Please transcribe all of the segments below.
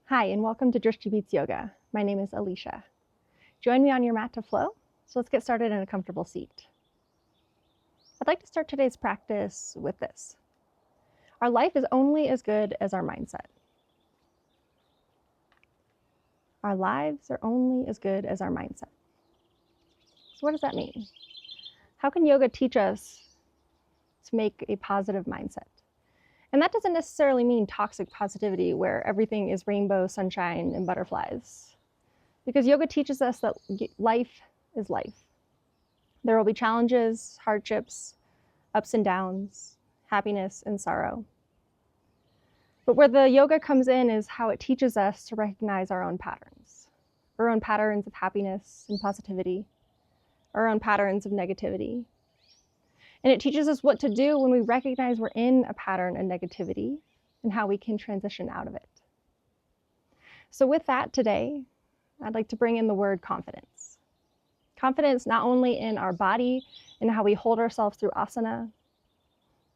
Hi, and welcome to Drishti Beats Yoga. My name is Alysia. Join me on your mat to flow, so let's get started in a comfortable seat. I'd like to start today's practice with this. Our life is only as good as our mindset. Our lives are only as good as our mindset. So what does that mean? How can yoga teach us to make a positive mindset? And that doesn't necessarily mean toxic positivity where everything is rainbow, sunshine, and butterflies. Because yoga teaches us that life is life. There will be challenges, hardships, ups and downs, happiness and sorrow. But where the yoga comes in is how it teaches us to recognize our own patterns of happiness and positivity, our own patterns of negativity. And it teaches us what to do when we recognize we're in a pattern of negativity and how we can transition out of it. So with that today, I'd like to bring in the word confidence. Confidence not only in our body and how we hold ourselves through asana,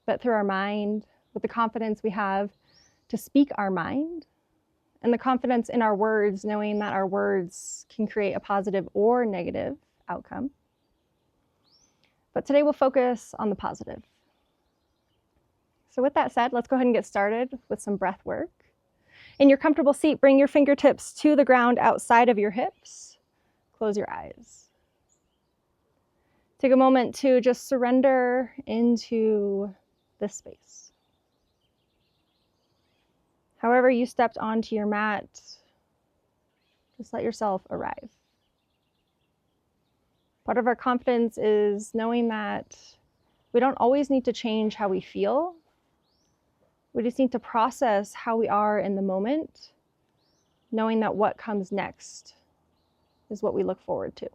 but through our mind, with the confidence we have to speak our mind, and the confidence in our words, knowing that our words can create a positive or negative outcome. But today we'll focus on the positive. So with that said, let's go ahead and get started with some breath work. In your comfortable seat, bring your fingertips to the ground outside of your hips. Close your eyes. Take a moment to just surrender into this space. However you stepped onto your mat, just let yourself arrive. Part of our confidence is knowing that we don't always need to change how we feel. We just need to process how we are in the moment, knowing that what comes next is what we look forward to.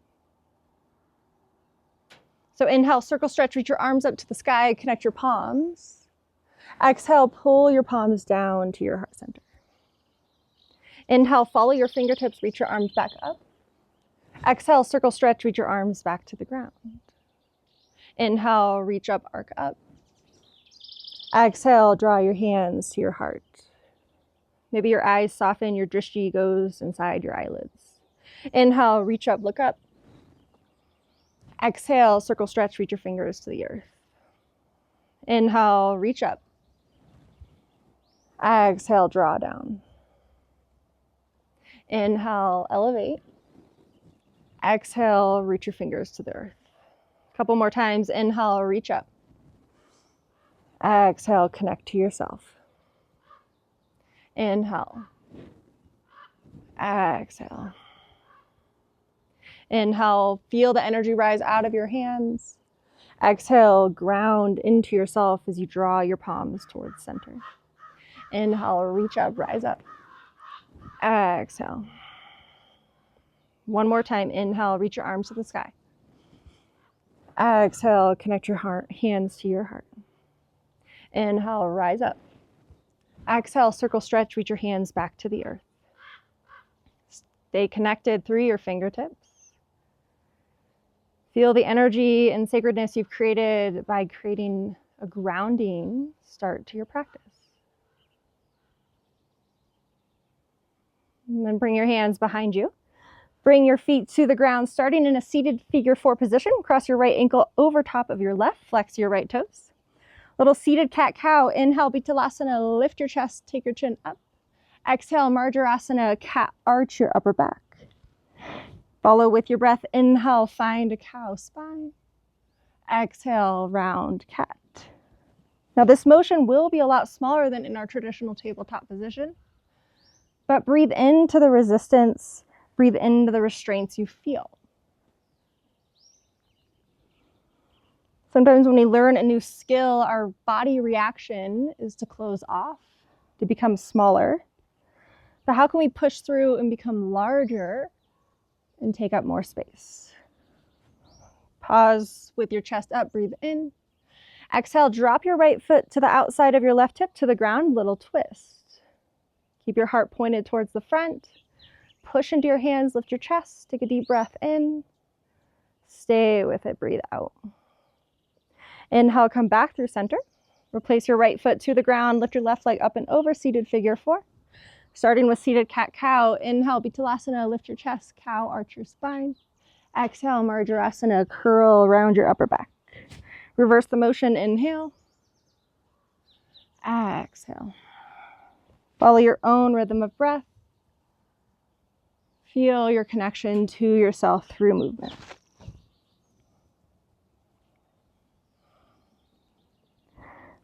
So inhale, circle stretch, reach your arms up to the sky, connect your palms. Exhale, pull your palms down to your heart center. Inhale, follow your fingertips, reach your arms back up. Exhale, circle stretch, reach your arms back to the ground. Inhale, reach up, arc up. Exhale, draw your hands to your heart. Maybe your eyes soften, your drishti goes inside your eyelids. Inhale, reach up, look up. Exhale, circle stretch, reach your fingers to the earth. Inhale, reach up. Exhale, draw down. Inhale, elevate. Exhale, reach your fingers to the earth. A couple more times. Inhale, reach up. Exhale, connect to yourself. Inhale. Exhale. Inhale, feel the energy rise out of your hands. Exhale, ground into yourself as you draw your palms towards center. Inhale, reach up, rise up. Exhale. One more time. Inhale, reach your arms to the sky. Exhale, connect your hands to your heart. Inhale, rise up. Exhale, circle stretch, reach your hands back to the earth. Stay connected through your fingertips. Feel the energy and sacredness you've created by creating a grounding start to your practice. And then bring your hands behind you. Bring your feet to the ground, starting in a seated figure 4 position. Cross your right ankle over top of your left. Flex your right toes. Little seated cat-cow. Inhale, Vinyasa. Lift your chest, take your chin up. Exhale, Marjarasana, cat, arch your upper back. Follow with your breath. Inhale, find a cow spine. Exhale, round cat. Now this motion will be a lot smaller than in our traditional tabletop position, but breathe into the resistance. Breathe into the restraints you feel. Sometimes when we learn a new skill, our body reaction is to close off, to become smaller. But how can we push through and become larger and take up more space? Pause with your chest up, breathe in. Exhale, drop your right foot to the outside of your left hip to the ground, little twist. Keep your heart pointed towards the front. Push into your hands, lift your chest, take a deep breath in. Stay with it, breathe out. Inhale, come back through center. Replace your right foot to the ground, lift your left leg up and over, seated figure 4. Starting with seated cat-cow. Inhale, Bitalasana, lift your chest, cow, arch your spine. Exhale, Marjarasana, curl around your upper back. Reverse the motion, inhale. Exhale. Follow your own rhythm of breath. Feel your connection to yourself through movement.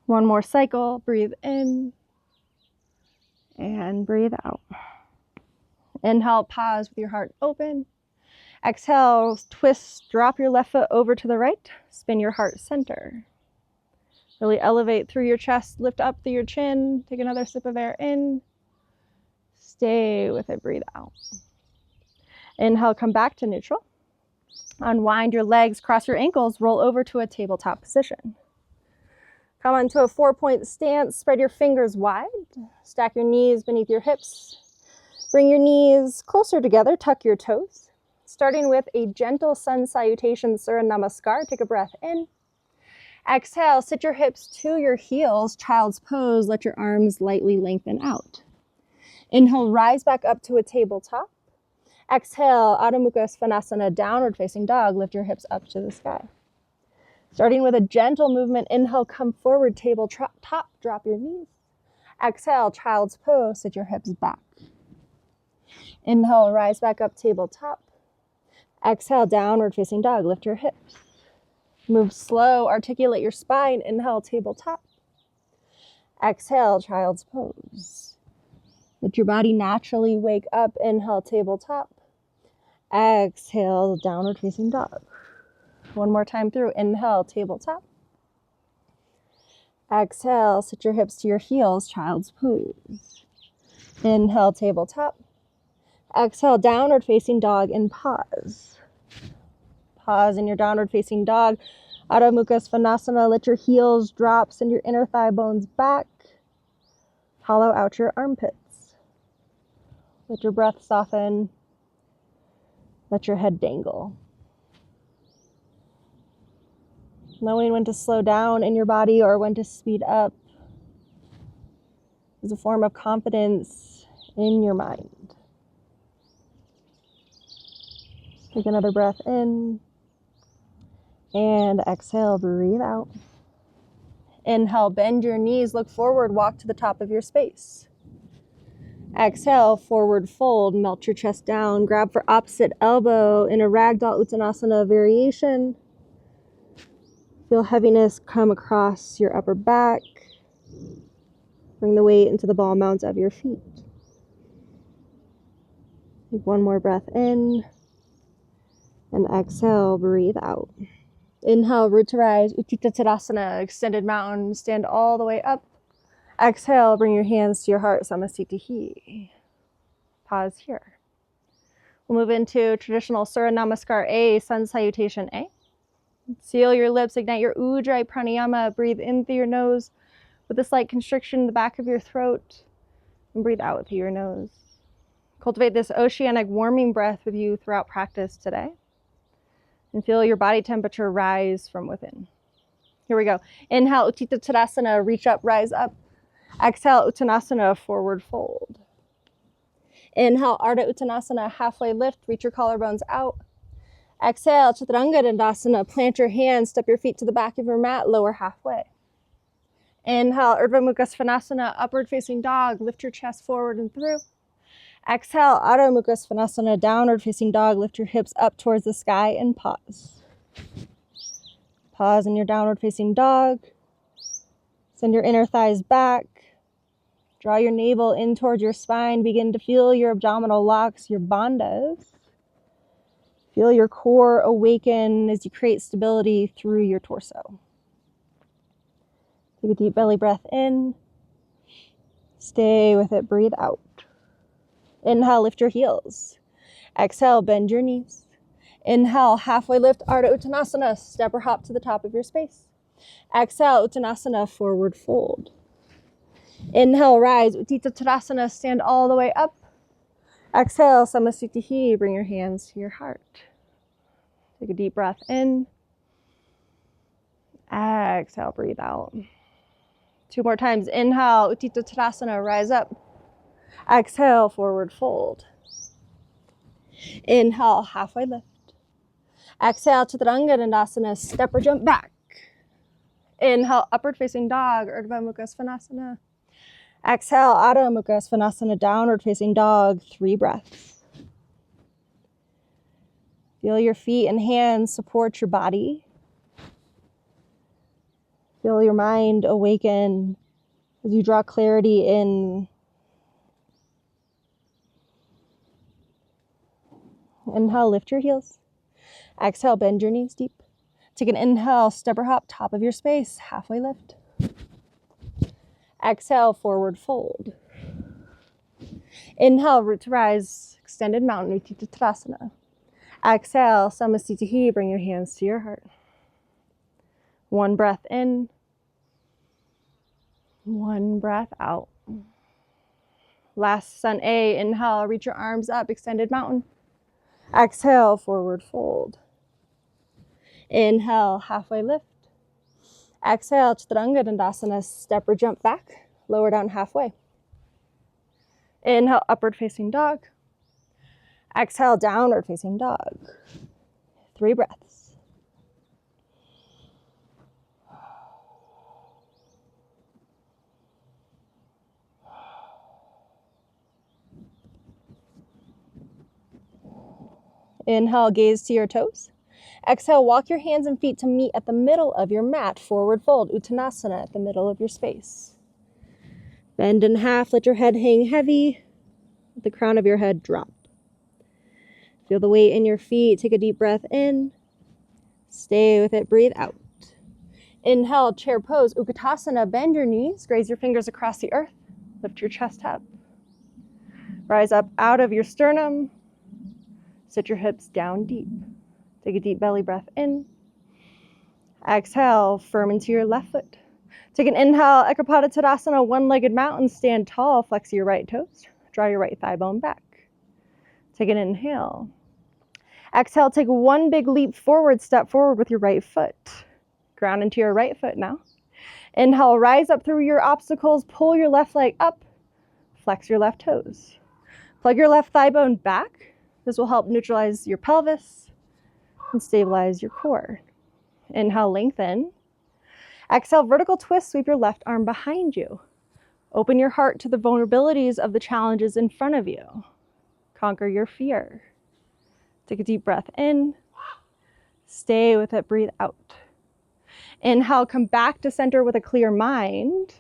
One more cycle. Breathe in and breathe out. Inhale, pause with your heart open. Exhale, twist, drop your left foot over to the right. Spin your heart center. Really elevate through your chest, lift up through your chin. Take another sip of air in. Stay with it, breathe out. Inhale, come back to neutral. Unwind your legs, cross your ankles, roll over to a tabletop position. Come onto a 4-point stance, spread your fingers wide. Stack your knees beneath your hips. Bring your knees closer together, tuck your toes. Starting with a gentle sun salutation, Surya Namaskar. Take a breath in. Exhale, sit your hips to your heels, child's pose. Let your arms lightly lengthen out. Inhale, rise back up to a tabletop. Exhale, Adho Mukha Svanasana, downward facing dog. Lift your hips up to the sky. Starting with a gentle movement, inhale, come forward, tabletop, drop your knees. Exhale, child's pose, sit your hips back. Inhale, rise back up, tabletop. Exhale, downward facing dog, lift your hips. Move slow, articulate your spine. Inhale, tabletop. Exhale, child's pose. Let your body naturally wake up. Inhale, tabletop. Exhale, downward facing dog. One more time through. Inhale, tabletop. Exhale, sit your hips to your heels, child's pose. Inhale, tabletop. Exhale, downward facing dog and pause. Pause in your downward facing dog. Adho Mukha Svanasana, let your heels drop, send your inner thigh bones back. Hollow out your armpits. Let your breath soften. Let your head dangle. Knowing when to slow down in your body or when to speed up is a form of confidence in your mind. Take another breath in and exhale, breathe out. Inhale, bend your knees, look forward, walk to the top of your space. Exhale, forward fold, melt your chest down, grab for opposite elbow in a ragdoll uttanasana variation. Feel heaviness come across your upper back. Bring the weight into the ball mounds of your feet. Take one more breath in and exhale, breathe out. Inhale, root to rise, Utthita Tadasana, extended mountain, stand all the way up. Exhale, bring your hands to your heart, Samasthiti. Pause here. We'll move into traditional Surya Namaskar A, sun salutation A. Seal your lips, ignite your Ujjayi pranayama, breathe in through your nose with a slight constriction in the back of your throat, and breathe out through your nose. Cultivate this oceanic warming breath with you throughout practice today, and feel your body temperature rise from within. Here we go. Inhale, Utthita Tadasana, reach up, rise up. Exhale, Uttanasana, forward fold. Inhale, Ardha Uttanasana, halfway lift, reach your collarbones out. Exhale, Chaturanga Dandasana, plant your hands, step your feet to the back of your mat, lower halfway. Inhale, Urdhva Mukha Svanasana, upward facing dog, lift your chest forward and through. Exhale, Adho Mukha Svanasana, downward facing dog, lift your hips up towards the sky and pause. Pause in your downward facing dog. Send your inner thighs back. Draw your navel in towards your spine. Begin to feel your abdominal locks, your bandhas. Feel your core awaken as you create stability through your torso. Take a deep belly breath in. Stay with it, breathe out. Inhale, lift your heels. Exhale, bend your knees. Inhale, halfway lift, Ardha Uttanasana, step or hop to the top of your space. Exhale, Uttanasana, forward fold. Inhale, rise, Utthita Tadasana, stand all the way up. Exhale, Samasthiti, bring your hands to your heart. Take a deep breath in. Exhale, breathe out. 2 more times. Inhale, Utthita Tadasana, rise up. Exhale, forward fold. Inhale, halfway lift. Exhale, Chaturanga Dandasana, step or jump back. Inhale, upward facing dog, Urdhva Mukha Svanasana. Exhale, Adho Mukha Svanasana, downward facing dog, 3 breaths. Feel your feet and hands support your body. Feel your mind awaken as you draw clarity in. Inhale, lift your heels. Exhale, bend your knees deep. Take an inhale, step or hop, top of your space, halfway lift. Exhale, forward fold. Inhale, root to rise, extended mountain, Utthita. Exhale, Samasthiti, bring your hands to your heart. 1 breath in, 1 breath out. Last Sun A, inhale, reach your arms up, extended mountain. Exhale, forward fold. Inhale, halfway lift. Exhale, Chaturanga Dandasana, step or jump back, lower down halfway. Inhale, upward facing dog. Exhale, downward facing dog. 3 breaths. Inhale, gaze to your toes. Exhale, walk your hands and feet to meet at the middle of your mat. Forward fold, Uttanasana, at the middle of your space. Bend in half, let your head hang heavy. Let the crown of your head drop. Feel the weight in your feet. Take a deep breath in. Stay with it, breathe out. Inhale, chair pose, Utkatasana, bend your knees, graze your fingers across the earth. Lift your chest up. Rise up out of your sternum. Sit your hips down deep. Take a deep belly breath in. Exhale, firm into your left foot. Take an inhale, Ekapada Tadasana, one-legged mountain, stand tall, flex your right toes. Draw your right thigh bone back. Take an inhale. Exhale, take 1 big leap forward, step forward with your right foot. Ground into your right foot now. Inhale, rise up through your obstacles, pull your left leg up, flex your left toes. Plug your left thigh bone back. This will help neutralize your pelvis and stabilize your core. Inhale, lengthen. Exhale, vertical twist, sweep your left arm behind you. Open your heart to the vulnerabilities of the challenges in front of you. Conquer your fear. Take a deep breath in. Stay with it, breathe out. Inhale, come back to center with a clear mind.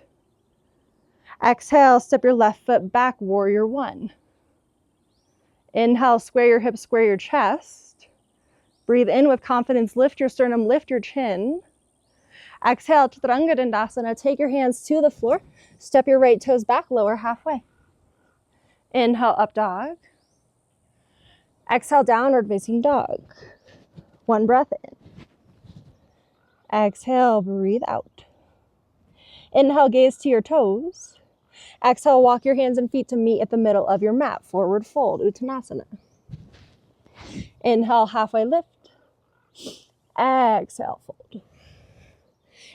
Exhale, step your left foot back, warrior 1. Inhale, square your hips, square your chest. Breathe in with confidence, lift your sternum, lift your chin. Exhale, Chaturanga Dandasana, take your hands to the floor. Step your right toes back, lower halfway. Inhale, up dog. Exhale, downward facing dog. 1 breath in. Exhale, breathe out. Inhale, gaze to your toes. Exhale, walk your hands and feet to meet at the middle of your mat. Forward fold, Uttanasana. Inhale, halfway lift. Exhale, fold.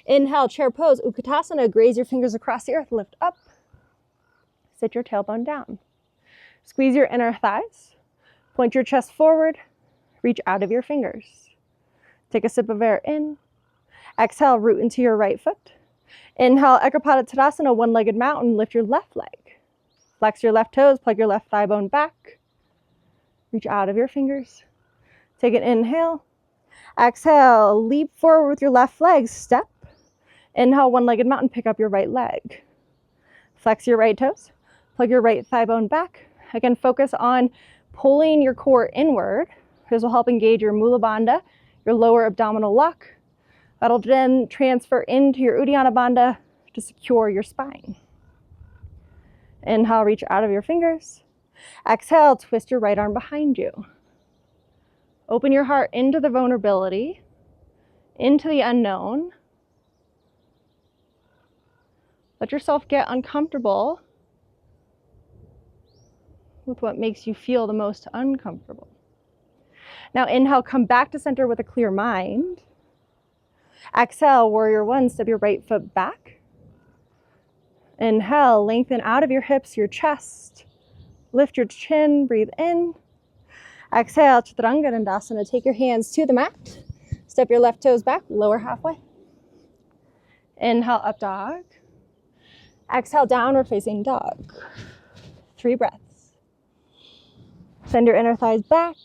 Inhale, chair pose, Utkatasana. Graze your fingers across the earth, lift up. Sit your tailbone down. Squeeze your inner thighs. Point your chest forward. Reach out of your fingers. Take a sip of air in. Exhale, root into your right foot. Inhale, Ekapada Tadasana, one-legged mountain. Lift your left leg. Flex your left toes, plug your left thigh bone back. Reach out of your fingers. Take an inhale. Exhale, leap forward with your left leg, step. Inhale, one-legged mountain, pick up your right leg. Flex your right toes, plug your right thigh bone back. Again, focus on pulling your core inward. This will help engage your Mula Bandha, your lower abdominal lock. That'll then transfer into your Uddiyana Bandha to secure your spine. Inhale, reach out of your fingers. Exhale, twist your right arm behind you. Open your heart into the vulnerability, into the unknown. Let yourself get uncomfortable with what makes you feel the most uncomfortable. Now inhale, come back to center with a clear mind. Exhale, warrior 1, step your right foot back. Inhale, lengthen out of your hips, your chest. Lift your chin, breathe in. Exhale, Chaturanga Dandasana. Take your hands to the mat. Step your left toes back, lower halfway. Inhale, up dog. Exhale, downward facing dog. 3 breaths. Send your inner thighs back.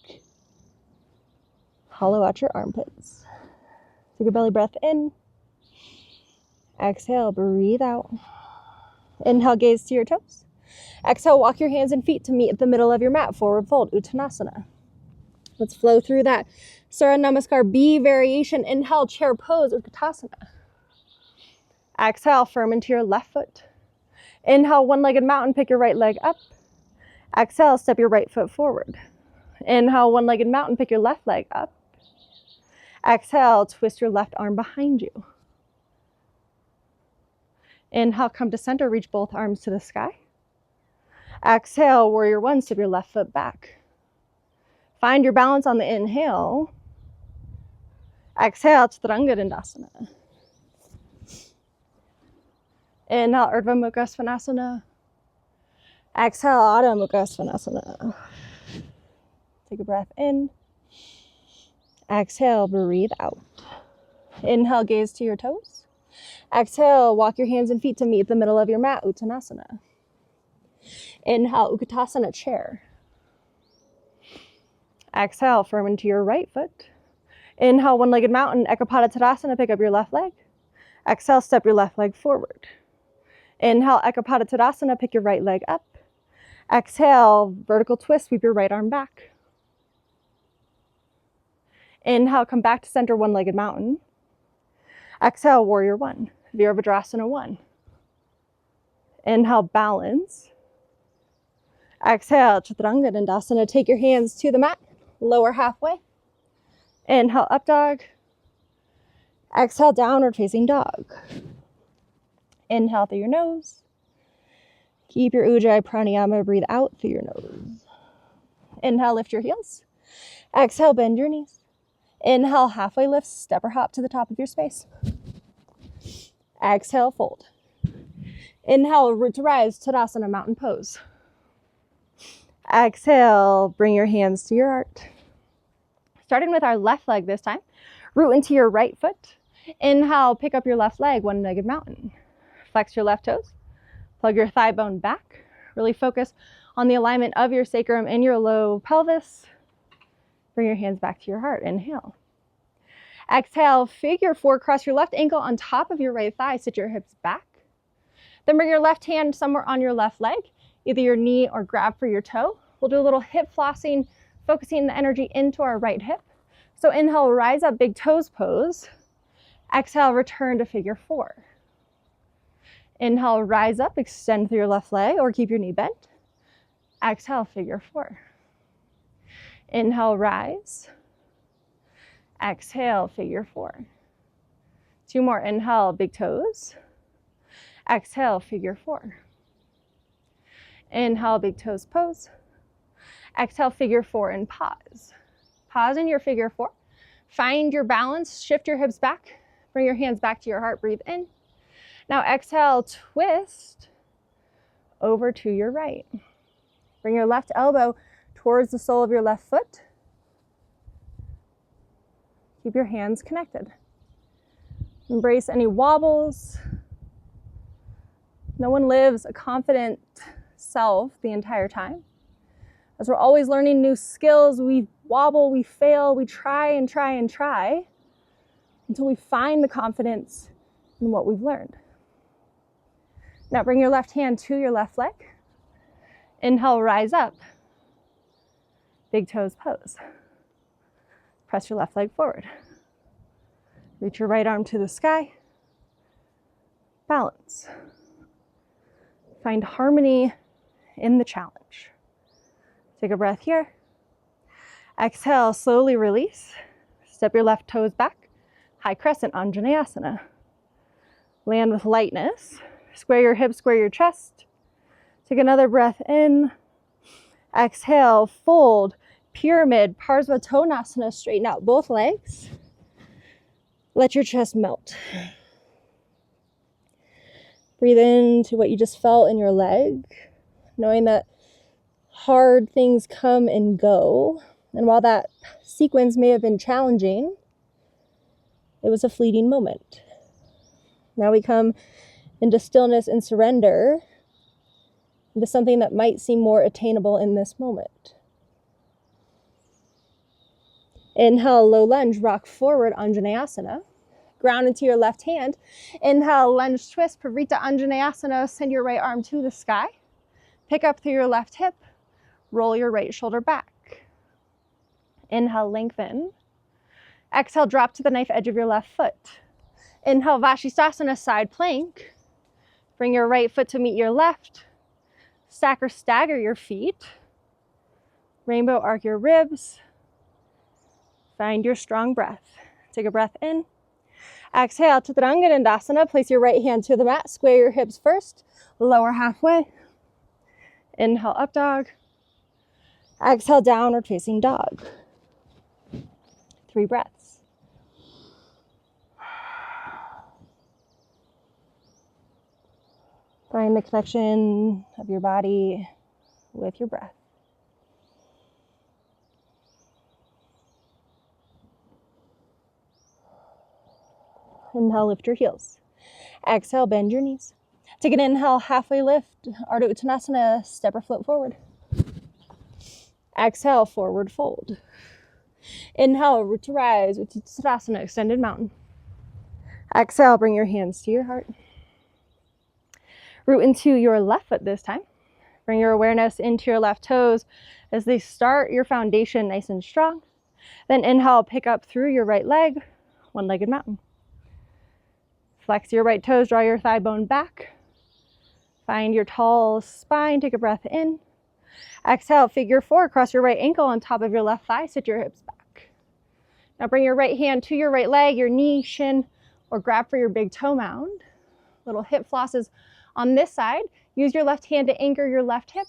Hollow out your armpits. Take a belly breath in. Exhale, breathe out. Inhale, gaze to your toes. Exhale, walk your hands and feet to meet at the middle of your mat, forward fold, Uttanasana. Let's flow through that Surya Namaskar B variation. Inhale, chair pose, Utkatasana. Exhale, firm into your left foot. Inhale, one-legged mountain, pick your right leg up. Exhale, step your right foot forward. Inhale, one-legged mountain, pick your left leg up. Exhale, twist your left arm behind you. Inhale, come to center, reach both arms to the sky. Exhale, warrior one, step your left foot back. Find your balance on the inhale. Exhale, Chaturanga Dandasana. Inhale, Urdhva Mukha Svanasana. Exhale, Adho Mukha Svanasana. Take a breath in. Exhale, breathe out. Inhale, gaze to your toes. Exhale, walk your hands and feet to meet the middle of your mat, Uttanasana. Inhale, Utkatasana, chair. Exhale, firm into your right foot. Inhale, one-legged mountain, Ekapada Tadasana, pick up your left leg. Exhale, step your left leg forward. Inhale, Ekapada Tadasana, pick your right leg up. Exhale, vertical twist, sweep your right arm back. Inhale, come back to center, one-legged mountain. Exhale, warrior one, Virabhadrasana 1. Inhale, balance. Exhale, Chaturanga Dandasana. Take your hands to the mat, lower halfway. Inhale, up dog. Exhale, downward facing dog. Inhale through your nose. Keep your Ujjayi Pranayama, breathe out through your nose. Inhale, lift your heels. Exhale, bend your knees. Inhale, halfway lift, step or hop to the top of your space. Exhale, fold. Inhale, root to rise, Tadasana, mountain pose. Exhale, bring your hands to your heart. Starting with our left leg this time, root into your right foot. Inhale, pick up your left leg, one-legged mountain. Flex your left toes, plug your thigh bone back. Really focus on the alignment of your sacrum and your low pelvis. Bring your hands back to your heart. Inhale. Exhale, figure 4, cross your left ankle on top of your right thigh, sit your hips back. Then bring your left hand somewhere on your left leg, either your knee or grab for your toe. We'll do a little hip flossing, focusing the energy into our right hip. So inhale, rise up, big toes pose. Exhale, return to figure 4. Inhale, rise up, extend through your left leg or keep your knee bent. Exhale, figure 4. Inhale, rise. Exhale, figure 4. 2 more. Inhale, big toes. Exhale, figure 4. Inhale, big toes pose. Exhale, figure 4 and pause. Pause in your figure 4. Find your balance, shift your hips back. Bring your hands back to your heart, breathe in. Now exhale, twist over to your right. Bring your left elbow towards the sole of your left foot. Keep your hands connected. Embrace any wobbles. No one lives a confident self the entire time. As we're always learning new skills, we wobble, we fail, we try and try and try until we find the confidence in what we've learned. Now bring your left hand to your left leg. Inhale, rise up. Big toes pose. Press your left leg forward. Reach your right arm to the sky. Balance. Find harmony in the challenge. Take a breath here. Exhale, slowly release. Step your left toes back. High crescent, Anjaneyasana. Land with lightness. Square your hips, square your chest. Take another breath in. Exhale, fold. Pyramid, Parsvatonasana, straighten out both legs. Let your chest melt. Breathe into what you just felt in your leg, knowing that hard things come and go. And while that sequence may have been challenging, it was a fleeting moment. Now we come into stillness and surrender into something that might seem more attainable in this moment. Inhale, low lunge, rock forward, Anjaneyasana. Ground into your left hand. Inhale, lunge twist, Pavrita Anjaneyasana. Send your right arm to the sky. Pick up through your left hip. Roll your right shoulder back. Inhale, lengthen. Exhale, drop to the knife edge of your left foot. Inhale, Vashisthasana, side plank. Bring your right foot to meet your left. Stack or stagger your feet. Rainbow arc your ribs. Find your strong breath. Take a breath in. Exhale, Chaturanga Dandasana. Place your right hand to the mat. Square your hips first. Lower halfway. Inhale, up dog. Exhale, downward facing dog. 3 breaths. Find the connection of your body with your breath. Inhale, lift your heels. Exhale, bend your knees. Take an inhale, halfway lift, Ardha Uttanasana, step or float forward. Exhale, forward fold. Inhale, root to rise, Uttanasana, extended mountain. Exhale, bring your hands to your heart. Root into your left foot this time. Bring your awareness into your left toes as they start your foundation nice and strong. Then inhale, pick up through your right leg, one-legged mountain. Flex your right toes, draw your thigh bone back. Find your tall spine, take a breath in. Exhale, figure 4, cross your right ankle on top of your left thigh, sit your hips back. Now bring your right hand to your right leg, your knee, shin, or grab for your big toe mound. Little hip flosses on this side. Use your left hand to anchor your left hip.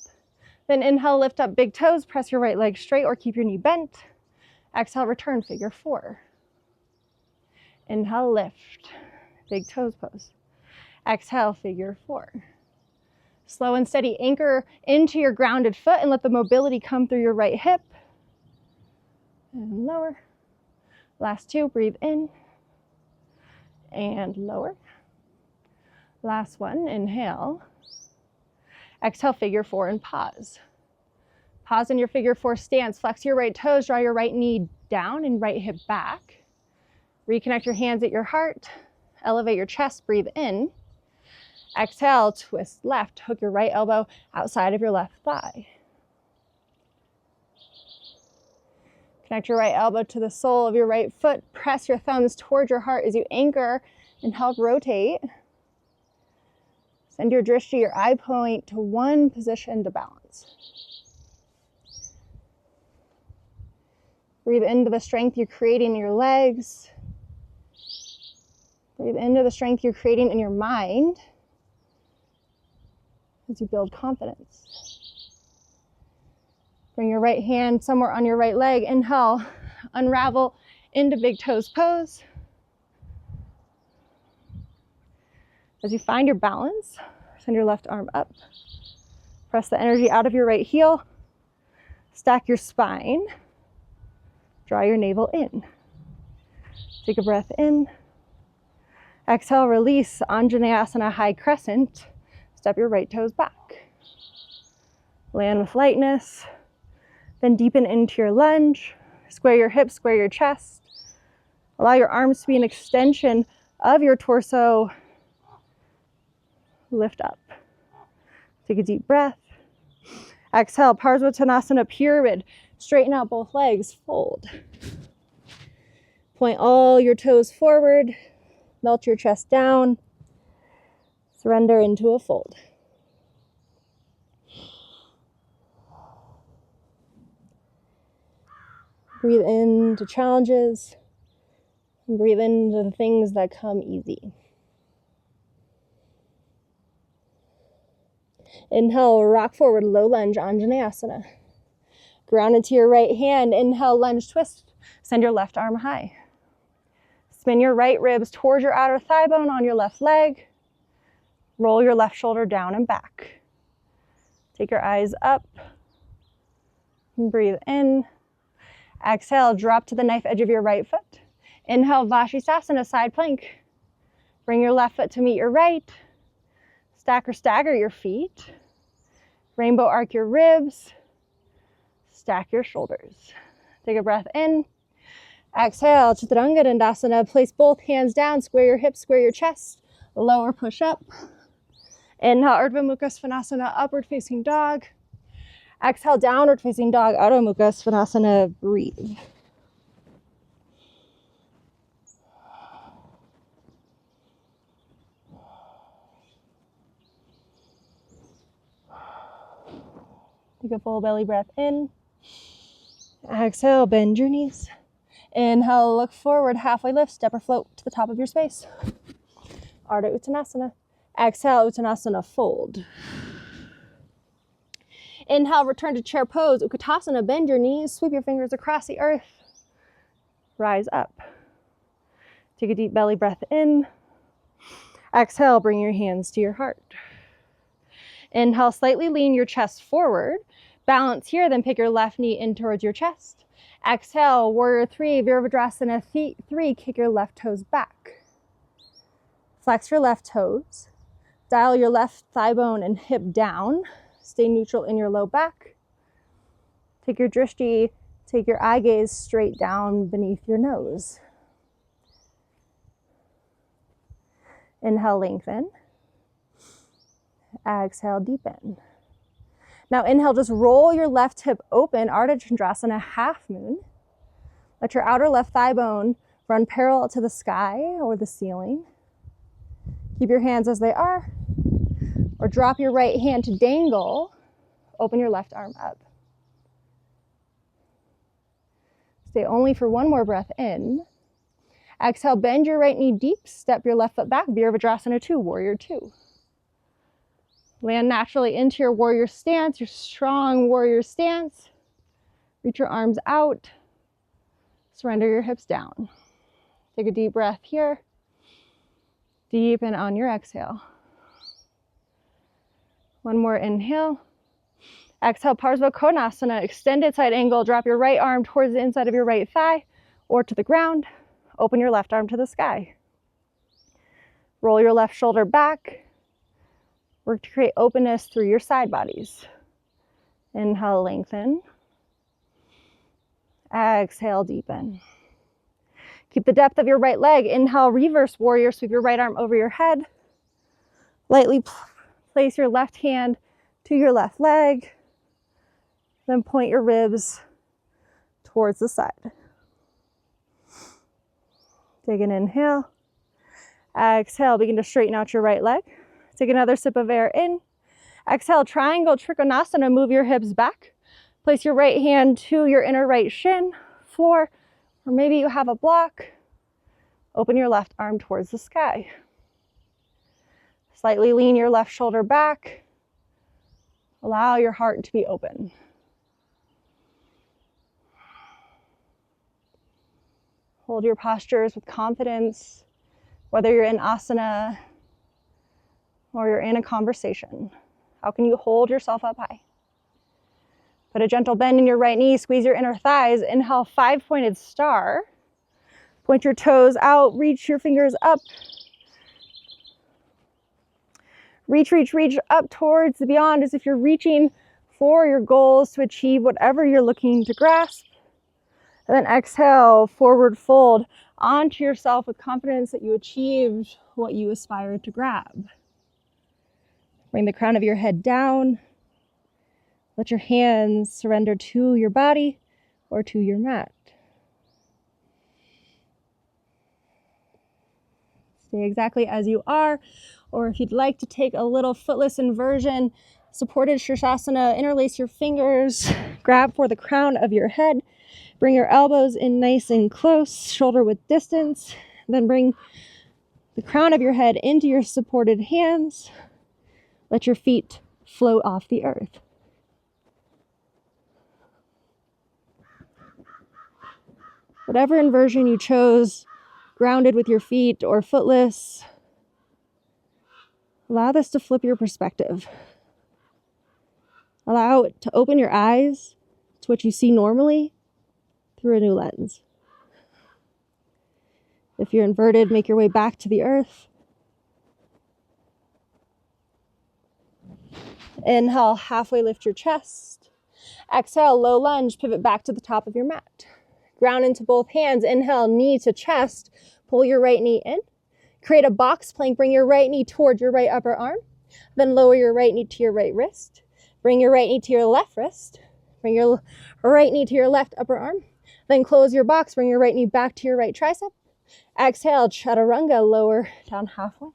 Then inhale, lift up big toes, press your right leg straight or keep your knee bent. Exhale, return, figure 4. Inhale, lift. Big toes pose. Exhale, figure 4. Slow and steady, anchor into your grounded foot and let the mobility come through your right hip. And lower. Last 2, breathe in and lower. Last 1, inhale. Exhale, figure 4 and pause. Pause in your figure 4 stance. Flex your right toes, draw your right knee down and right hip back. Reconnect your hands at your heart. Elevate your chest, breathe in. Exhale, twist left. Hook your right elbow outside of your left thigh. Connect your right elbow to the sole of your right foot. Press your thumbs towards your heart as you anchor and help rotate. Send your drishti, your eye point, to one position to balance. Breathe into the strength you're creating in your legs. Breathe into the strength you're creating in your mind as you build confidence. Bring your right hand somewhere on your right leg. Inhale, unravel into big toes pose. As you find your balance, send your left arm up. Press the energy out of your right heel. Stack your spine. Draw your navel in. Take a breath in. Exhale, release, Anjaneyasana, high crescent. Step your right toes back. Land with lightness. Then deepen into your lunge. Square your hips, square your chest. Allow your arms to be an extension of your torso. Lift up. Take a deep breath. Exhale, Parsvottanasana, pyramid. Straighten out both legs, fold. Point all your toes forward. Melt your chest down. Surrender into a fold. Breathe into challenges. And breathe into the things that come easy. Inhale, rock forward, low lunge, Anjaneyasana. Ground into your right hand. Inhale, lunge, twist. Send your left arm high. Spin your right ribs towards your outer thigh bone on your left leg. Roll your left shoulder down and back. Take your eyes up and breathe in. Exhale, drop to the knife edge of your right foot. Inhale, Vashisthasana, side plank. Bring your left foot to meet your right. Stack or stagger your feet. Rainbow arc your ribs. Stack your shoulders. Take a breath in. Exhale, Chaturanga Dandasana. Place both hands down, square your hips, square your chest. Lower push up. Inhale, Urdhva Mukha Svanasana, upward facing dog. Exhale, downward facing dog, Adho Mukha Svanasana, breathe. Take a full belly breath in. Exhale, bend your knees. Inhale, look forward, halfway lift, step or float to the top of your space. Ardha Uttanasana. Exhale, Uttanasana, fold. Inhale, return to chair pose, Utkatasana, bend your knees, sweep your fingers across the earth. Rise up. Take a deep belly breath in. Exhale, bring your hands to your heart. Inhale, slightly lean your chest forward. Balance here, then pick your left knee in towards your chest. Exhale, warrior three, Virabhadrasana three, kick your left toes back. Flex your left toes. Dial your left thigh bone and hip down. Stay neutral in your low back. Take your drishti, take your eye gaze straight down beneath your nose. Inhale, lengthen. Exhale, deepen. Now inhale, just roll your left hip open, Ardha Chandrasana, half moon. Let your outer left thigh bone run parallel to the sky or the ceiling. Keep your hands as they are, or drop your right hand to dangle. Open your left arm up. Stay only for one more breath in. Exhale, bend your right knee deep, step your left foot back, Virabhadrasana 2, warrior 2. Land naturally into your warrior stance, your strong warrior stance. Reach your arms out. Surrender your hips down. Take a deep breath here. Deepen on your exhale. One more inhale. Exhale, Parsva Konasana, extended side angle. Drop your right arm towards the inside of your right thigh or to the ground. Open your left arm to the sky. Roll your left shoulder back. Work to create openness through your side bodies. Inhale, lengthen. Exhale, deepen. Keep the depth of your right leg. Inhale, reverse warrior. Sweep your right arm over your head. Lightly place your left hand to your left leg. Then point your ribs towards the side. Take an inhale. Exhale, begin to straighten out your right leg. Take another sip of air in. Exhale, triangle trikonasana, move your hips back. Place your right hand to your inner right shin, floor, or maybe you have a block. Open your left arm towards the sky. Slightly lean your left shoulder back. Allow your heart to be open. Hold your postures with confidence, whether you're in asana or you're in a conversation. How can you hold yourself up high? Put a gentle bend in your right knee, squeeze your inner thighs. Inhale, 5-pointed star. Point your toes out, reach your fingers up. Reach, reach, reach up towards the beyond as if you're reaching for your goals to achieve whatever you're looking to grasp. And then exhale, forward fold onto yourself with confidence that you achieved what you aspire to grab. Bring the crown of your head down. Let your hands surrender to your body or to your mat. Stay exactly as you are, or if you'd like to take a little footless inversion, supported Shirshasana, interlace your fingers, grab for the crown of your head, bring your elbows in nice and close, shoulder width distance, then bring the crown of your head into your supported hands. Let your feet float off the earth. Whatever inversion you chose, grounded with your feet or footless, Allow this to flip your perspective. Allow it to open your eyes to what you see normally through a new lens. If you're inverted, make your way back to the earth. Inhale, halfway lift your chest. Exhale, low lunge, pivot back to the top of your mat. Ground into both hands. Inhale, knee to chest. Pull your right knee in. Create a box plank. Bring your right knee toward your right upper arm. Then lower your right knee to your right wrist. Bring your right knee to your left wrist. Bring your right knee to your left upper arm. Then close your box. Bring your right knee back to your right tricep. Exhale, chaturanga, lower down halfway.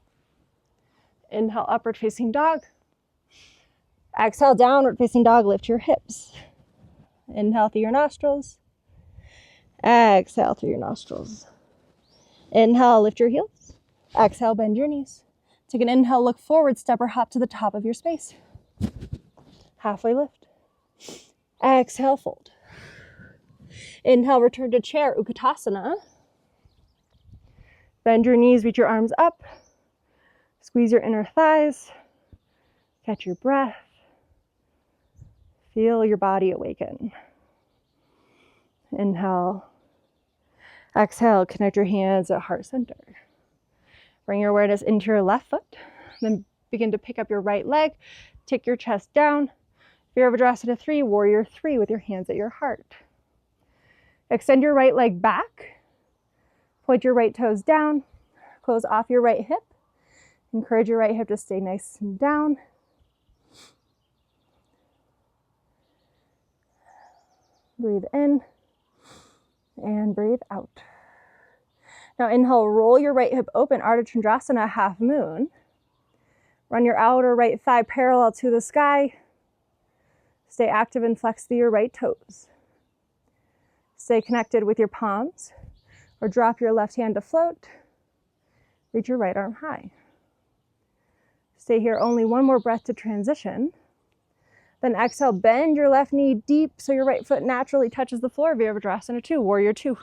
Inhale, upward facing dog. Exhale, downward facing dog, lift your hips. Inhale through your nostrils. Exhale through your nostrils. Inhale, lift your heels. Exhale, bend your knees. Take an inhale, look forward, step or hop to the top of your space. Halfway lift. Exhale, fold. Inhale, return to chair, Utkatasana. Bend your knees, reach your arms up. Squeeze your inner thighs. Catch your breath. Feel your body awaken. Inhale. Exhale, connect your hands at heart center. Bring your awareness into your left foot. Then begin to pick up your right leg. Take your chest down. Virabhadrasana 3, warrior 3 with your hands at your heart. Extend your right leg back. Point your right toes down. Close off your right hip. Encourage your right hip to stay nice and down. Breathe in and breathe out. Now inhale, roll your right hip open, Ardha Chandrasana, half moon. Run your outer right thigh parallel to the sky. Stay active and flex through your right toes. Stay connected with your palms, or drop your left hand to float. Reach your right arm high. Stay here, only one more breath to transition. Then exhale, bend your left knee deep so your right foot naturally touches the floor. Virabhadrasana 2, warrior 2.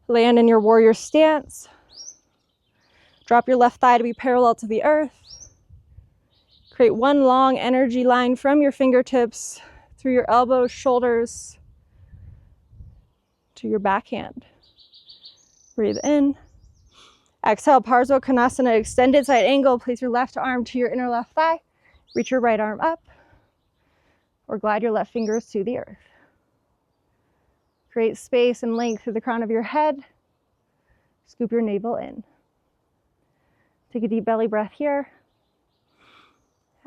Land in your warrior stance. Drop your left thigh to be parallel to the earth. Create one long energy line from your fingertips through your elbows, shoulders, to your backhand. Breathe in. Exhale, Parsva Konasana, extended side angle. Place your left arm to your inner left thigh. Reach your right arm up, or glide your left fingers to the earth. Create space and length through the crown of your head. Scoop your navel in. Take a deep belly breath here.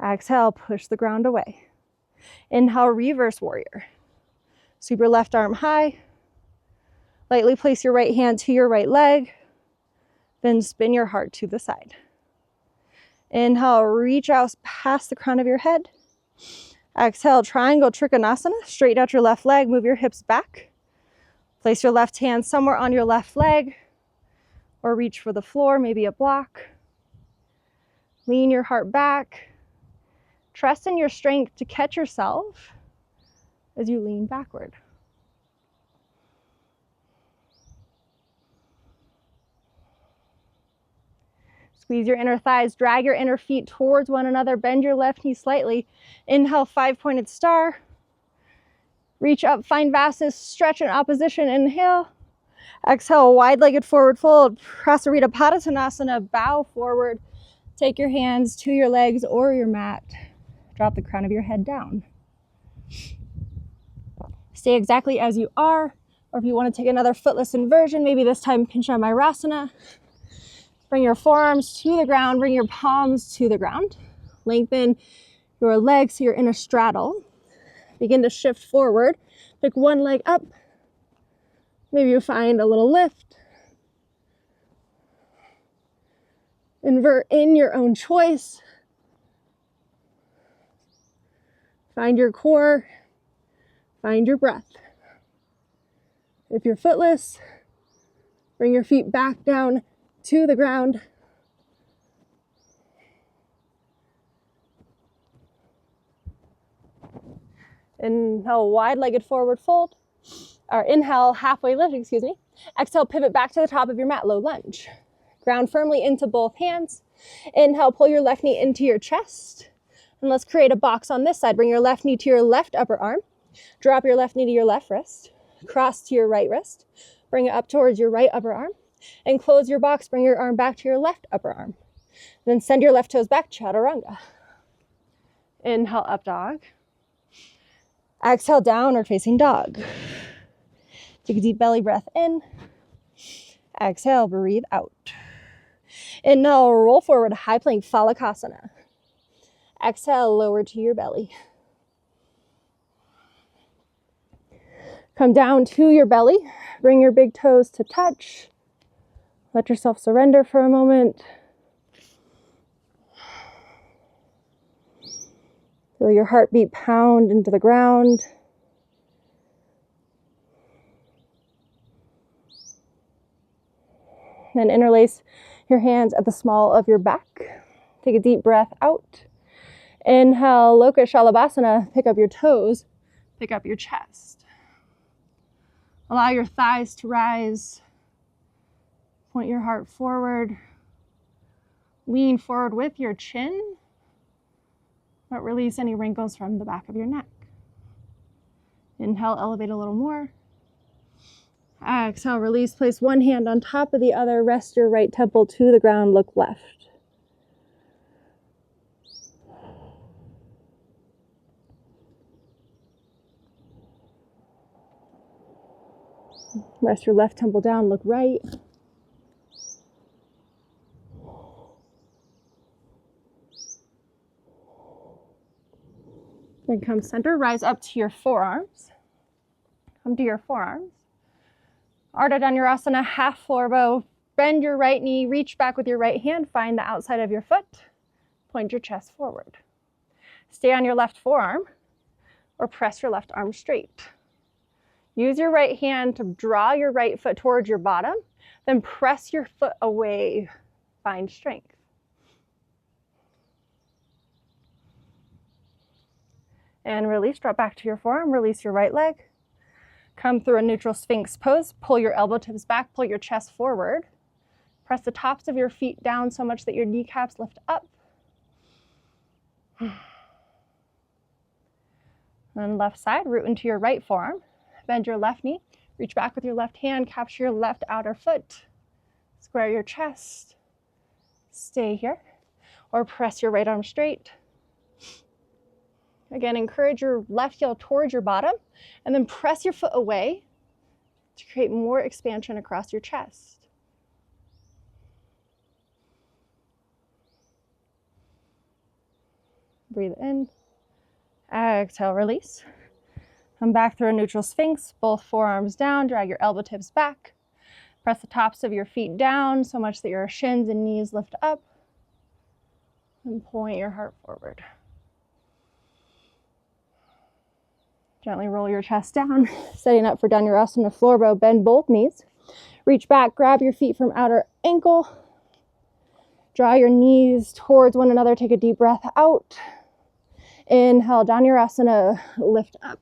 Exhale, push the ground away. Inhale, reverse warrior. Sweep your left arm high. Lightly place your right hand to your right leg. Then spin your heart to the side. Inhale, reach out past the crown of your head. Exhale, triangle trikonasana. Straighten out your left leg, move your hips back. Place your left hand somewhere on your left leg, or reach for the floor, maybe a block. Lean your heart back. Trust in your strength to catch yourself as you lean backward. Squeeze your inner thighs, drag your inner feet towards one another, bend your left knee slightly. Inhale, 5-pointed star. Reach up, find vastus, stretch in opposition, inhale. Exhale, wide-legged forward fold, Prasarita Padottanasana, bow forward. Take your hands to your legs or your mat. Drop the crown of your head down. Stay exactly as you are, or if you want to take another footless inversion, maybe this time Pincha Mayurasana. Bring your forearms to the ground, bring your palms to the ground. Lengthen your legs so you're in a straddle. Begin to shift forward. Pick one leg up. Maybe you find a little lift. Invert in your own choice. Find your core. Find your breath. If you're footless, bring your feet back down to the ground. Inhale, wide-legged forward fold. Or inhale, halfway lift, Exhale, pivot back to the top of your mat, low lunge. Ground firmly into both hands. Inhale, pull your left knee into your chest. And let's create a box on this side. Bring your left knee to your left upper arm. Drop your left knee to your left wrist. Cross to your right wrist. Bring it up towards your right upper arm. And close your box. Bring your arm back to your left upper arm. Then send your left toes back, chaturanga. Inhale, up dog. Exhale, downward facing dog. Take a deep belly breath in. Exhale, breathe out. Inhale, roll forward, high plank, phalakasana. Exhale, lower to your belly. Come down to your belly. Bring your big toes to touch. Let yourself surrender for a moment. Feel your heartbeat pound into the ground. Then interlace your hands at the small of your back. Take a deep breath out. Inhale, Loka Shalabhasana. Pick up your toes. Pick up your chest. Allow your thighs to rise. Point your heart forward. Lean forward with your chin, but release any wrinkles from the back of your neck. Inhale, elevate a little more. Exhale, release. Place one hand on top of the other. Rest your right temple to the ground. Look left. Rest your left temple down. Look right. Then come center. Rise up to your forearms. Come to your forearms. Ardha Dhanurasana, half floor bow. Bend your right knee, reach back with your right hand, find the outside of your foot, point your chest forward. Stay on your left forearm or press your left arm straight. Use your right hand to draw your right foot towards your bottom, then press your foot away, find strength. And release, drop back to your forearm, release your right leg. Come through a neutral Sphinx pose. Pull your elbow tips back, pull your chest forward. Press the tops of your feet down so much that your kneecaps lift up. Then left side, root into your right forearm. Bend your left knee. Reach back with your left hand. Capture your left outer foot. Square your chest. Stay here. Or press your right arm straight. Again, encourage your left heel towards your bottom and then press your foot away to create more expansion across your chest. Breathe in. Exhale, release. Come back through a neutral Sphinx, both forearms down, drag your elbow tips back. Press the tops of your feet down so much that your shins and knees lift up. And point your heart forward. Gently roll your chest down, setting up for Dhanurasana, floor bow. Bend both knees. Reach back, grab your feet from outer ankle. Draw your knees towards one another. Take a deep breath out. Inhale, Dhanurasana, lift up.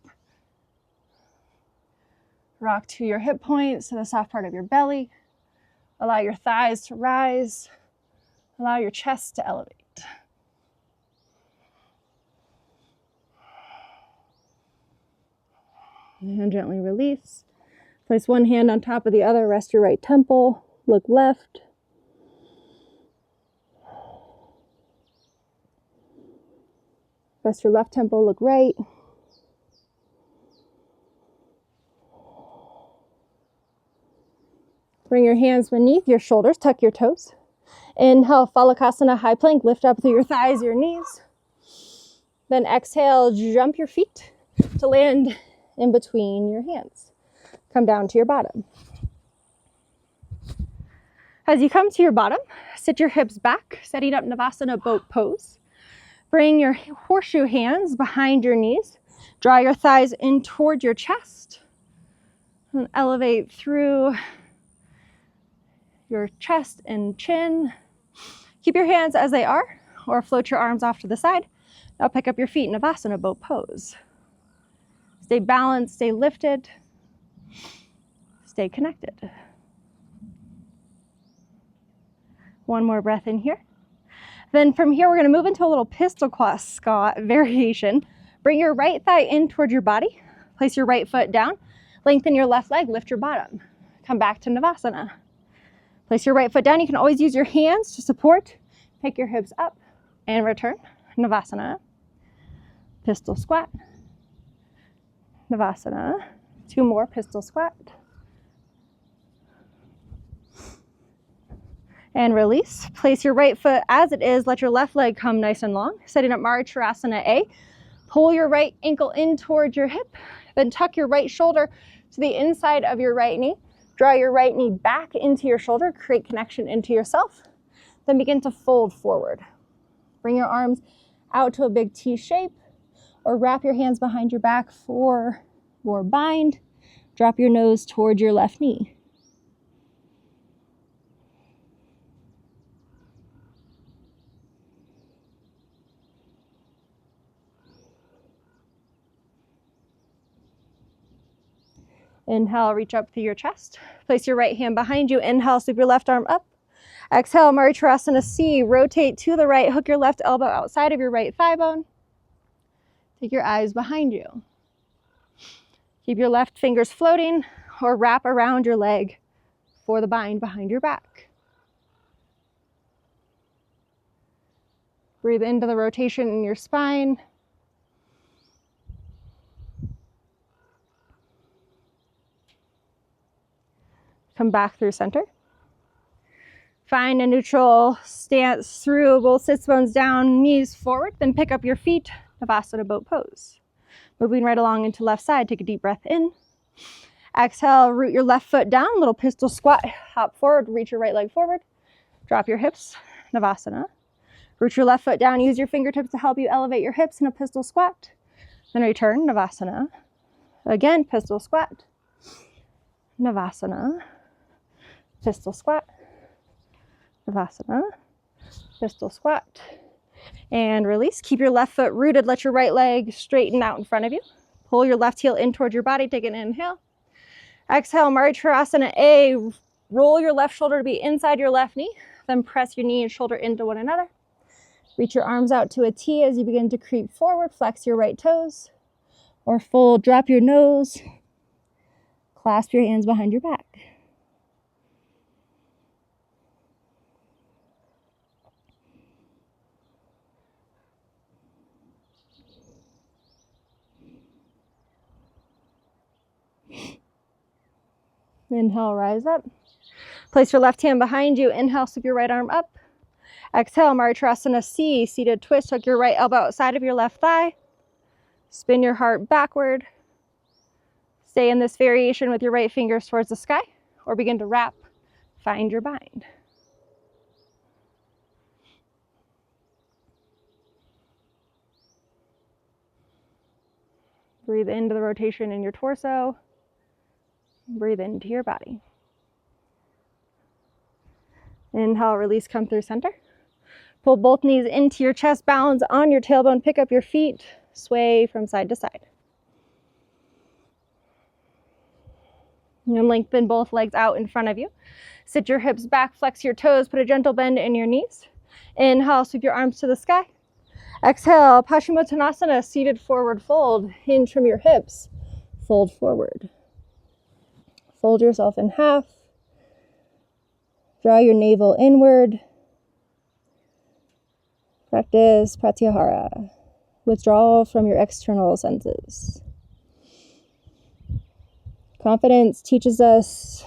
Rock to your hip points, to the soft part of your belly. Allow your thighs to rise. Allow your chest to elevate. And gently release. Place one hand on top of the other. Rest your right temple. Look left. Rest your left temple. Look right. Bring your hands beneath your shoulders. Tuck your toes. Inhale, Phalakasana, high plank. Lift up through your thighs, your knees. Then exhale, jump your feet to land in between your hands. Come down to your bottom. As you come to your bottom, sit your hips back, setting up Navasana boat pose. Bring your horseshoe hands behind your knees. Draw your thighs in toward your chest. And elevate through your chest and chin. Keep your hands as they are, or float your arms off to the side. Now pick up your feet in Navasana boat pose. Stay balanced, stay lifted, stay connected. One more breath in here. Then from here, we're going to move into a little pistol squat variation. Bring your right thigh in toward your body. Place your right foot down. Lengthen your left leg. Lift your bottom. Come back to Navasana. Place your right foot down. You can always use your hands to support. Pick your hips up and return. Navasana. Pistol squat. Navasana. 2 more, pistol squat. And release. Place your right foot as it is. Let your left leg come nice and long. Setting up Maharasana A. Pull your right ankle in towards your hip. Then tuck your right shoulder to the inside of your right knee. Draw your right knee back into your shoulder. Create connection into yourself. Then begin to fold forward. Bring your arms out to a big T shape, or wrap your hands behind your back for your bind. Drop your nose towards your left knee. Inhale, reach up through your chest. Place your right hand behind you. Inhale, sweep your left arm up. Exhale, Maharasana C. Rotate to the right. Hook your left elbow outside of your right thigh bone. Take your eyes behind you. Keep your left fingers floating or wrap around your leg for the bind behind your back. Breathe into the rotation in your spine. Come back through center. Find a neutral stance through both sits bones down, knees forward, then pick up your feet, Navasana boat pose. Moving right along into left side, take a deep breath in. Exhale, root your left foot down, little pistol squat, hop forward, reach your right leg forward. Drop your hips, Navasana. Root your left foot down, use your fingertips to help you elevate your hips in a pistol squat. Then return, Navasana. Again, pistol squat. Navasana. Pistol squat. Navasana. Pistol squat. And release. Keep your left foot rooted. Let your right leg straighten out in front of you. Pull your left heel in towards your body. Take an inhale. Exhale, Maharasana A. Roll your left shoulder to be inside your left knee. Then press your knee and shoulder into one another. Reach your arms out to a T as you begin to creep forward. Flex your right toes. Or fold. Drop your nose. Clasp your hands behind your back. Inhale, rise up. Place your left hand behind you. Inhale, sweep your right arm up. Exhale, Maharasana C, seated twist. Hook your right elbow outside of your left thigh. Spin your heart backward. Stay in this variation with your right fingers towards the sky, or begin to wrap. Find your bind. Breathe into the rotation in your torso. Breathe into your body. Inhale, release, come through center. Pull both knees into your chest, balance on your tailbone, pick up your feet, sway from side to side. And lengthen both legs out in front of you. Sit your hips back, flex your toes, put a gentle bend in your knees. Inhale, sweep your arms to the sky. Exhale, Paschimottanasana, seated forward fold. Hinge from your hips, fold forward. Fold yourself in half. Draw your navel inward. Practice pratyahara. Withdrawal from your external senses. Confidence teaches us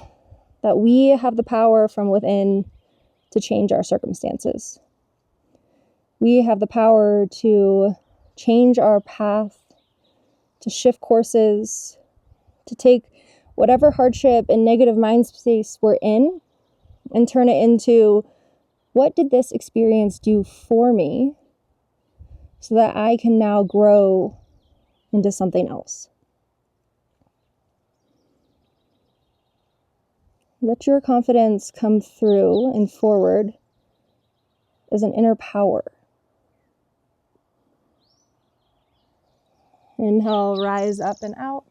that we have the power from within to change our circumstances. We have the power to change our path, to shift courses, to take whatever hardship and negative mind space we're in and turn it into, what did this experience do for me so that I can now grow into something else? Let your confidence come through and forward as an inner power. Inhale, rise up and out.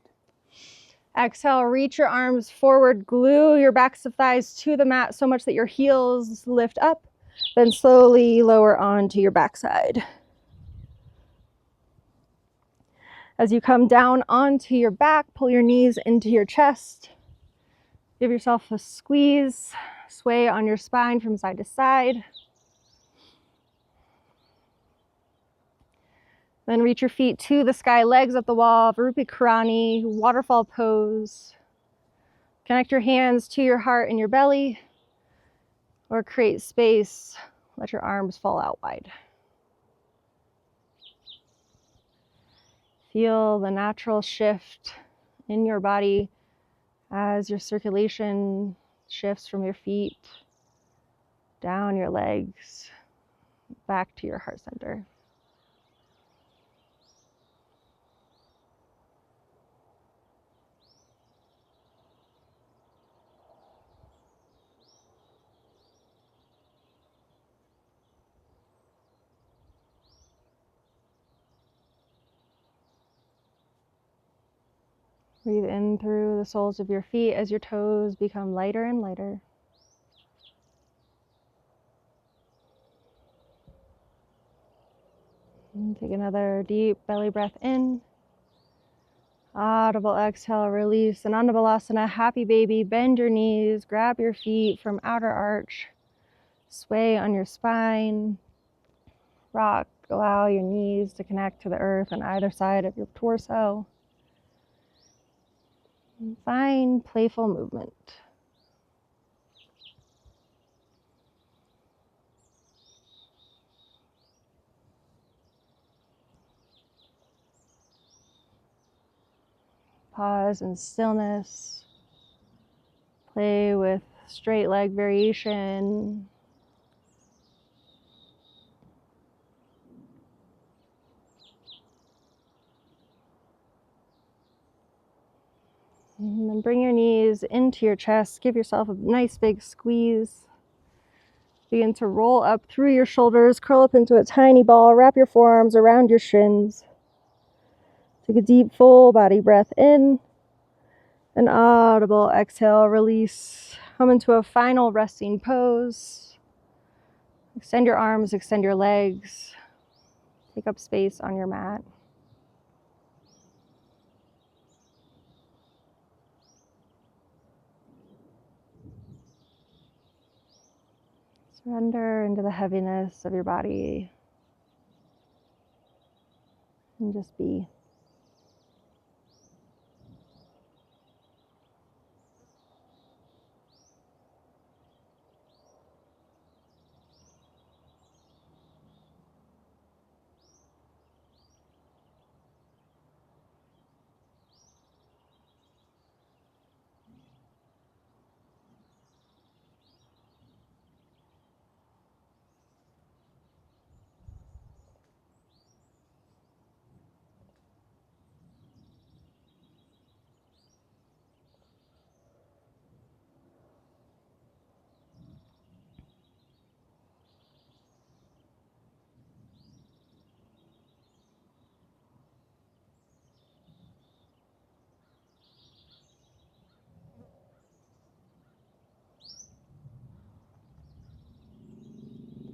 Exhale, reach your arms forward, glue your backs of thighs to the mat so much that your heels lift up. Then slowly lower onto your backside. As you come down onto your back, pull your knees into your chest. Give yourself a squeeze, sway on your spine from side to side. Then reach your feet to the sky, legs up the wall, Virupa Karani, waterfall pose. Connect your hands to your heart and your belly, or create space. Let your arms fall out wide. Feel the natural shift in your body as your circulation shifts from your feet, down your legs, back to your heart center. Breathe in through the soles of your feet as your toes become lighter and lighter. And take another deep belly breath in. Audible exhale, release. Ananda Balasana, happy baby. Bend your knees, grab your feet from outer arch. Sway on your spine. Rock, allow your knees to connect to the earth on either side of your torso. And find playful movement. Pause in stillness. Play with straight leg variation. And then bring your knees into your chest. Give yourself a nice big squeeze. Begin to roll up through your shoulders. Curl up into a tiny ball. Wrap your forearms around your shins. Take a deep full body breath in. An audible exhale, release. Come into a final resting pose. Extend your arms, extend your legs. Take up space on your mat. Surrender into the heaviness of your body and just be.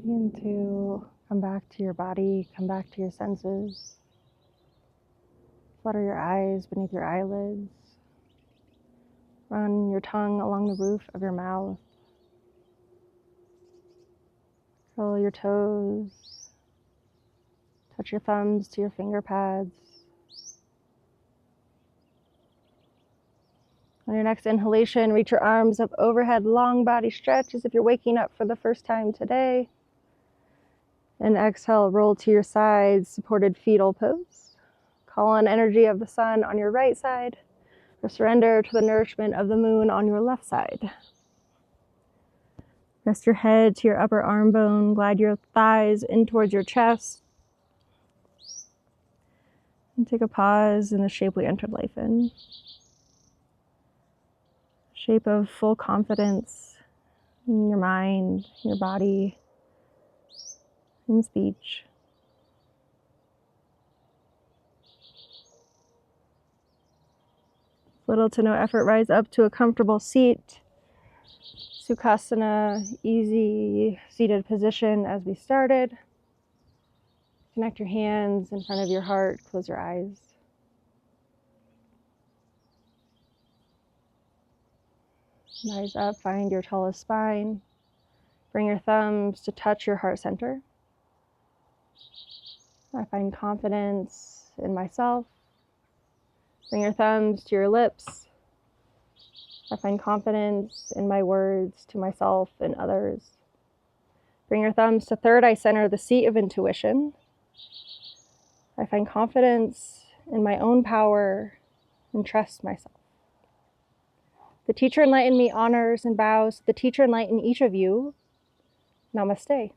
Begin to come back to your body, come back to your senses. Flutter your eyes beneath your eyelids. Run your tongue along the roof of your mouth. Curl your toes. Touch your thumbs to your finger pads. On your next inhalation, reach your arms up overhead, long body stretch as if you're waking up for the first time today. And exhale, roll to your sides, supported fetal pose. Call on energy of the sun on your right side, or surrender to the nourishment of the moon on your left side. Rest your head to your upper arm bone, glide your thighs in towards your chest. And take a pause in the shape we entered life in. Shape of full confidence in your mind, your body, and speech. Little to no effort, rise up to a comfortable seat. Sukhasana, easy seated position as we started. Connect your hands in front of your heart, close your eyes. Rise up, find your tallest spine. Bring your thumbs to touch your heart center. I find confidence in myself. Bring your thumbs to your lips. I find confidence in my words to myself and others. Bring your thumbs to third eye center, the seat of intuition. I find confidence in my own power and trust myself. The teacher enlightened me honors and bows. The teacher enlightened each of you. Namaste.